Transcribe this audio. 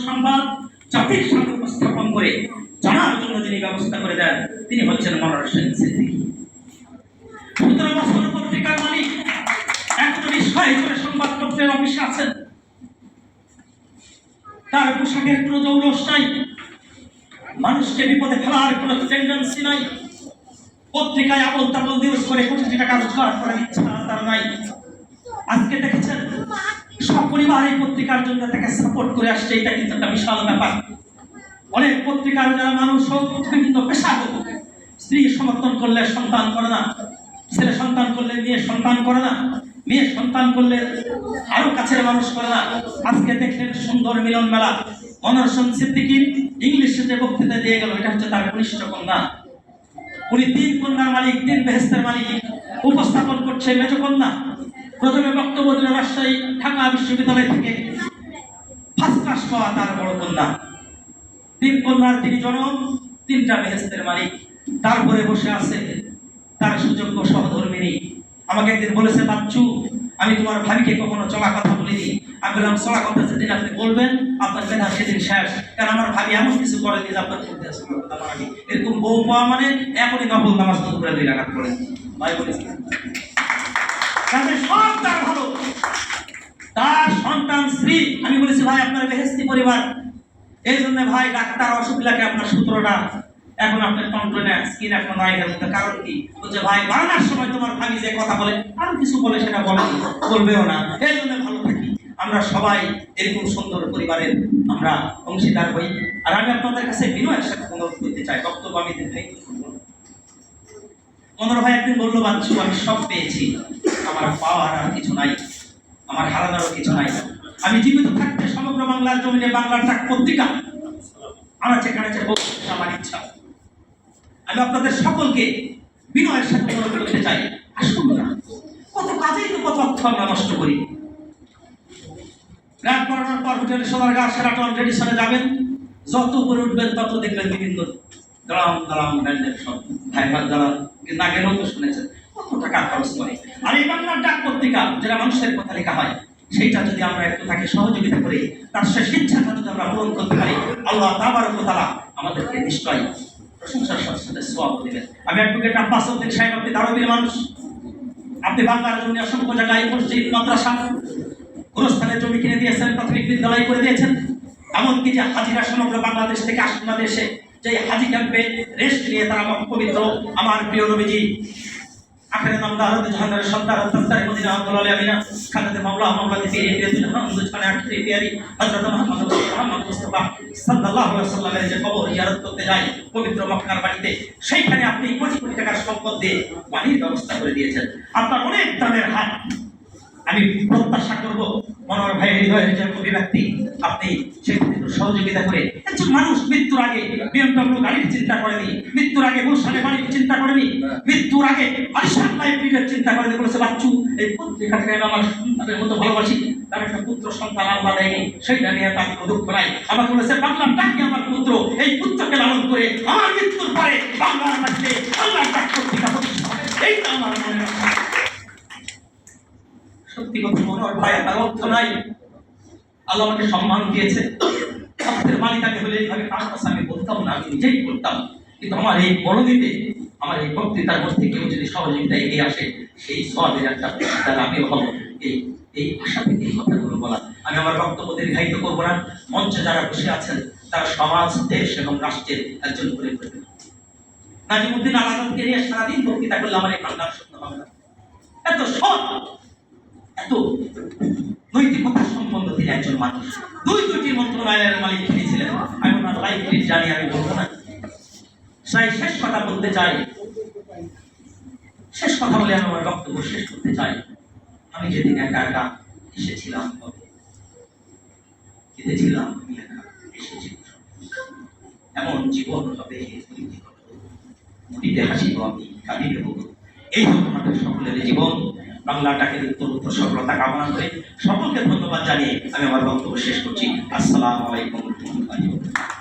সংবাদ জাতির সামনে উপস্থাপন করে জানার জন্য যিনি ব্যবস্থা করে দেন তিনি হচ্ছেন মনোয়ার হোসেন সিদ্দিকী। ১৭ বছর পত্রিকার মালিক, এখনো নিঃস্বায় করে সংবাদপত্রের অফিসে আছেন। তার পোশাকের কোনো জৌলস নাই, মানুষকে বিপদে ফেলার কোনো টেন্ডেন্সি নাই, পত্রিকায় আবল তাবল নিউজ করে কোটি টাকা রোজগার করার ইচ্ছা তার নাই। আজকে দেখেছেন সব পরিবার এই পত্রিকার জন্য তাকে সাপোর্ট করে আসছে, এটা কিন্তু একটা বিশাল ব্যাপার। অনেক পত্রিকার যারা মানুষ হোক, বিভিন্ন পেশা হোক, স্ত্রী সমর্থন করলে সন্তান করে না, ছেলে সন্তান করলে মেয়ে সন্তান করে না, মেয়ে সন্তান করলে আরো কাছের মানুষ করে না। আজকে দেখলেন সুন্দর মিলন মেলা, মনোয়ার হোসেন সিদ্দিকী ইংলিশে যে বক্তৃতা দিয়ে গেল, এটা হচ্ছে তার কনিষ্ঠ কন্যা। উনি 3 কন্যার মালিক, 3 বেহেস্তের মালিক। উপস্থাপন করছে মেজ কন্যা। প্রথমে বক্তব্য দিল রাজশাহী ঢাকা বিশ্ববিদ্যালয় থেকে ফার্স্ট ক্লাস পাওয়া তার বড় কন্যা। 3 কন্যার তিনি জনম, 3টা বেহেস্তের মালিক। তারপরে বসে আছে তার সুযোগ্য সহধর্মিনী। আমাকে একদিন বলেছে, বাচ্চু আমি তোমার ভাবিকে কখনো চলা কথা বলিনি। আমি বললাম, চলা কথা যেদিন আপনি বলবেন আপনার মেধা সেদিন শেষ। কারণ আমার ভাবি এমন কিছু করেনি যে আপনার মধ্যে এরকম বউ পাওয়া মানে এখনই নফল নামাজ করে 2 রাকাত পড়ে ভাই বলেছি। সব তার ভালো, তার সন্তান স্ত্রী। আমি বলেছি, ভাই আপনার বেহেস্তি পরিবার, এই জন্য ভাই ডাক্তার অসুখ লাগে আপনার সূত্রটা এখন আপনার কন্ট্রোলে স্কিন এখন নাই। কারণ কি বলছে, ভাই বানানোর সময় তোমার ভাবি যে কথা বলে আরো কিছু বলে সেটা বলবেও না, এই জন্য ভালো থাকি। আমরা সবাই এরকম সুন্দর পরিবারের আমরা অংশীদার হই। আর আমি আপনাদের কাছে বিনয়ের সাথে অনুরোধ করতে চাই, বক্তব্য আমি দীর্ঘায়িত করব না। মনোয়ার ভাই একদিন বললো, বাচ্চু আমি সব পেয়েছি, আমার পাওয়ার আর কিছু নাই, আমার হারানোরও কিছু নাই। আমি জীবিত থাকতে সমগ্র বাংলার জমিনে বাংলার ডাক পত্রিকা আমার যেখানে আমার ইচ্ছা। আমি আপনাদের সকলকে বিনয়ের সাথে অনুরোধ করতে চাই, আসুন না, কত কাজেই তো কত অর্থ আমরা নষ্ট করি। রাত বাড়ানোর পর হোটেলে সোনারগাঁ শেরাটন রেডিসনে যাবেন, যত উপরে উঠবেন তত দেখবেন বিভিন্ন দালাম দালাম ব্র্যান্ডের সব ভাইবার যারা না গেলেও তো শুনেছেন কত টাকা খরচ করে। আর এই বাংলার ডাক পত্রিকা যেটা মানুষের কথা লেখা হয়, সেইটা যদি আমরা একটু তাকে সহযোগিতা করে তার সে ইচ্ছাটা যদি আমরা পূরণ করতে পারি, আল্লাহ তাবারক ওয়া তাআলা আমাদেরকে নিশ্চয়ই প্রশংসার সাথে সওয়াব দিবেন। আমি অ্যাডভোকেট আব্বাস উদ্দিন সাহেব, আপনি দারুবীর মানুষ, আপনি বাংলার জন্য অসংখ্য জায়গায় মসজিদ, মাদ্রাসা, গুরুস্থানের জমি কিনে দিয়েছেন, প্রাথমিক বিদ্যালয় করে দিয়েছেন। এমনকি যে হাজিরা সমগ্র বাংলাদেশ থেকে আসুন দেশে যে হাজি ক্যাম্পে রেস্ট নিয়ে তারা পবিত্র আমার প্রিয় নবীজি আখেরে নামদার জাহানের সন্তান তাফসীর মদিনা আব্দুল আমিনা খানাতে মাওলা মাওলাতে পেয়ে প্রিয়জন হামদ খানে আখেরি পিয়ারি হযরত মুহাম্মদ মুস্তাফা সাল্লাল্লাহু আলাইহি ওয়াসাল্লামের যে কবর জিয়ারত করতে যায় পবিত্র মক্কার বাড়িতে, সেইখানে আপনি কোটি কোটি টাকার সম্পদ দিয়ে পানির ব্যবস্থা করে দিয়েছেন। আপনার অনেক দানের হাত। আমি প্রত্যাশা করব মনোয়ার ভাইয়ের হৃদয়ের যে অভিব্যক্তি, আপনি সেখানে সহযোগিতা করে একজন মানুষ মৃত্যুর আগে বিএমডব্লিউ গাড়ির চিন্তা করেনি, মৃত্যুর আগে গুলশানে বাড়ির চিন্তা করেনি, মৃত্যুর আগে আলিশান লাইব্রেরির চিন্তা করেনি। বলেছে, বাচ্চু এই পত্রিকাটাকে আমার সন্তানের মতো ভালোবাসি, তার একটা পুত্র সন্তান আল্লাহ দেয়নি, সেইটা নিয়ে তার কোনো দুঃখ নাই। আমার বলেছে, বাংলার ডাকে আমার পুত্র, এই পুত্রকে লালন করে আমার মৃত্যুর পরে বাংলার মাটিতে আল্লাহর ডাক পত্রিকা প্রতিষ্ঠা হবে, এইটা আমার মনে রাখা। সত্যি কথা, মনোয়ার ভাই তার অর্থ নাই, আল্লাহ আমাকে সম্মান দিয়েছে। অর্থের মালিক আমি হলে এইভাবে কার কথা আমি বলতাম না, আমি নিজেই করতাম। কিন্তু আমার এই বড়দিতে আমার এই বক্তৃতার মধ্যে কেউ যদি সহযোগিতা এগিয়ে আসে, সেই সওয়াবের একটা তার আমিও হব। এই ভাষা থেকে এই কথাগুলো বলা। আমি আমার বক্তব্য দীর্ঘায়িত করবো না। মঞ্চে যারা বসে আছেন তারা সমাজ, দেশ এবং রাষ্ট্রের একজন করে ফেলবেন। নাজিমুদ্দিন আল আজাদকে নিয়ে সারাদিন বক্তৃতা করলে আমার এই কান্নার শূন্য হবে না। এত সৎ, এত নৈতিকতা সম্পন্ন তিনি একজন মানুষ। 2টি মন্ত্রণালয়ের মালিক তিনি ছিলেন। আমি ওনার লাইব্রেরি জানি, আমি বলবো না। শেষ কথা বলতে চাই, শেষ কথা বলে আমি আমার বক্তব্য শেষ করতে চাই। আমি যেদিন একা একা এসেছিলাম, কেঁদেছিলাম, আমি একা এসেছি, এমন জীবন হবে মুড়িতে হাসিব আমি, কাঁদিবে বলব। এই হোক আমাদের সকলের জীবন। বাংলাটাকে উত্তর সফলতা কামনা করে সকলকে ধন্যবাদ জানিয়ে আমি আমার বক্তব্য শেষ করছি। আসসালামু আলাইকুম ওয়া রাহমাতুল্লাহি ওয়া বারাকাতুহু।